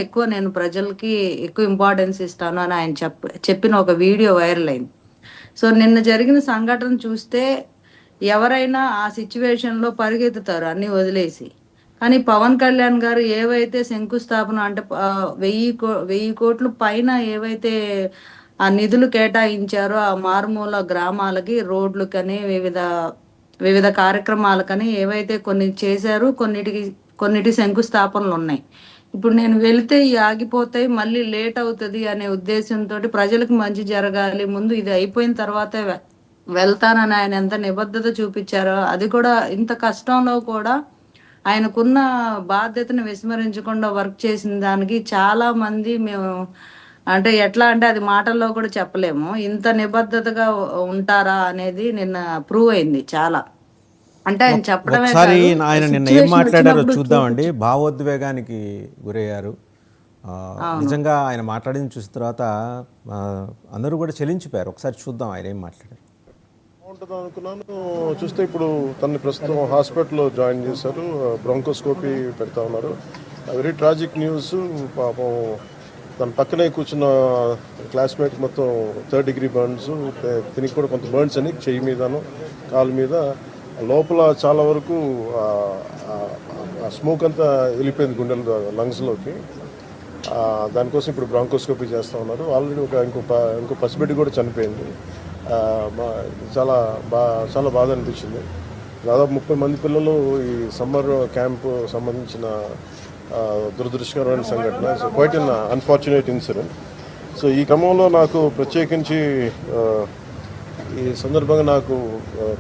ఎక్కువ నేను ప్రజలకి ఎక్కువ ఇంపార్టెన్స్ ఇస్తాను అని ఆయన చెప్పిన ఒక వీడియో వైరల్ అయింది. సో, నిన్న జరిగిన సంఘటన చూస్తే ఎవరైనా ఆ సిట్యుయేషన్‌లో పరిగెత్తుతారు అన్నీ వదిలేసి. కానీ పవన్ కళ్యాణ్ గారు ఏవైతే శంకుస్థాపన అంటే 1000,00,00,000 పైన ఏవైతే ఆ నిధులు కేటాయించారో ఆ మారుమూల గ్రామాలకి రోడ్లకని, వివిధ వివిధ కార్యక్రమాలకని ఏవైతే కొన్ని చేశారో కొన్నిటి శంకుస్థాపనలున్నాయి. ఇప్పుడు నేను వెళ్తే ఇయి ఆగిపోతాయి. మళ్ళీ లేట్ అవుతది అనే ఉద్దేశంతోటి ప్రజలకు మంచి జరగాలి. ముందు ఇది అయిపోయిన తర్వాతే వెళ్తానని ఆయన ఎంత నిబద్ధత చూపిచ్చారో, అది కూడా ఇంత కష్టంలో కూడా ఆయనకున్న బాధ్యతను విస్మరించకుండా వర్క్ చేసిన దానికి చాలా మంది మేము అంటే ఎట్లా అంటే అది మాటల్లో కూడా చెప్పలేము. ఇంత నిబద్ధతగా ఉంటారా అనేది నిన్న ప్రూవ్ అయింది చాలా. అంటే ఆయన చెప్పడమే ఒకసారి కాదు, ఆయన నిన్న ఏం సిట్యుయేషన్ మాట్లాడారో వచ్చినప్పుడు చూద్దామండి. భావోద్వేగానికి గురయ్యారు. అవును. నిజంగా ఆయన మాట్లాడింది చూసిన తర్వాత అందరూ కూడా చెలించిపోయారు. ఒకసారి చూద్దాం ఆయన ఏం మాట్లాడారు. బాగుంటుంది అనుకున్నాను. చూస్తే ఇప్పుడు తనని ప్రస్తుతం హాస్పిటల్లో జాయిన్ చేశారు. బ్రాంకోస్కోపీ పెడతా ఉన్నారు. Very tragic news. పాపం తన పక్కనే కూర్చున్న క్లాస్మేట్ మొత్తం 3rd degree బర్న్స్, తినికి కూడా కొంత బర్న్స్ అని చెయ్యి మీదను కాలు మీద లోపల చాలా వరకు ఆ స్మోక్ అంతా వెళ్ళిపోయింది గుండెల లంగ్స్లోకి. దానికోసం ఇప్పుడు బ్రాంకోస్కోపీ చేస్తూ ఉన్నారు. ఆల్రెడీ ఇంకో పసిబిడ్డ కూడా చనిపోయింది. చాలా బాధ అనిపించింది. దాదాపు 30 మంది పిల్లలు ఈ సమ్మర్ క్యాంపు సంబంధించిన దురదృష్టకరమైన సంఘటన. So quiet an unfortunate incident. So ఈ క్రమంలో నాకు ప్రత్యేకించి ఈ సందర్భంగా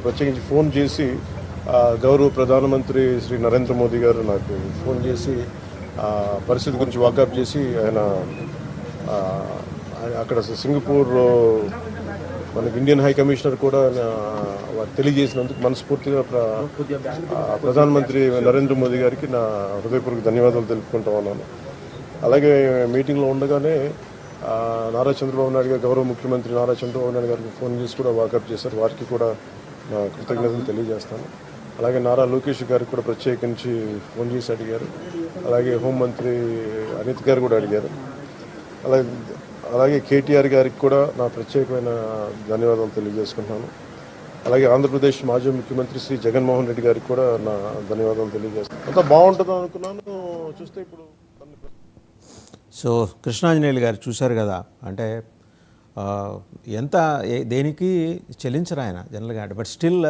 ప్రత్యేకించి ఫోన్ చేసి గౌరవ ప్రధానమంత్రి శ్రీ నరేంద్ర మోదీ గారు నాకు ఫోన్ చేసి పరిస్థితి గురించి వాకప్ చేసి ఆయన అక్కడ సింగపూర్ మనకి ఇండియన్ హై కమిషనర్ కూడా తెలియజేసినందుకు మనస్ఫూర్తిగా ప్రధానమంత్రి నరేంద్ర మోదీ గారికి నా హృదయపూర్వక ధన్యవాదాలు తెలుపుకుంటా ఉన్నాను. అలాగే మీటింగ్లో ఉండగానే నారా చంద్రబాబు నాయుడు గారు, గౌరవ ముఖ్యమంత్రి నారా చంద్రబాబు నాయుడు గారికి ఫోన్ చేసి కూడా వాకప్ చేశారు. వారికి కూడా నా కృతజ్ఞతలు తెలియజేస్తాను. అలాగే నారా లోకేష్ గారికి కూడా ప్రత్యేకించి ఫోన్ చేసి అడిగారు. అలాగే హోంమంత్రి అనిత్ గారు కూడా అడిగారు. అలాగే కేటీఆర్ గారికి కూడా నా ప్రత్యేకమైన ధన్యవాదాలు తెలియజేసుకుంటున్నాను. అలాగే ఆంధ్రప్రదేశ్ మాజీ ముఖ్యమంత్రి శ్రీ జగన్మోహన్ రెడ్డి గారికి కూడా నా ధన్యవాదాలు తెలియజేస్తాను. అంతా బాగుంటుంది అనుకున్నాను. చూస్తే ఇప్పుడు సో కృష్ణాంజనేయులు గారు చూశారు కదా, అంటే దేనికి చెల్లించరు ఆయన జనరల్గా, but still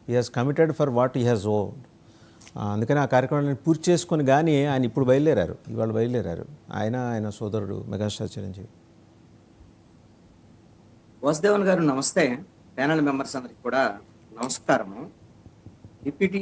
he has committed for what he has owned. అందుకని ఆ కార్యక్రమాన్ని పూర్తి చేసుకొని కానీ ఆయన ఇప్పుడు ఇవాళ బయలుదేరారు ఆయన సోదరుడు మెగాస్టార్ చిరంజీవి. వాసుదేవన్ గారు నమస్తే. ప్యానల్ మెంబర్స్ అందరికి కూడా నమస్కారము. డిప్యూటీ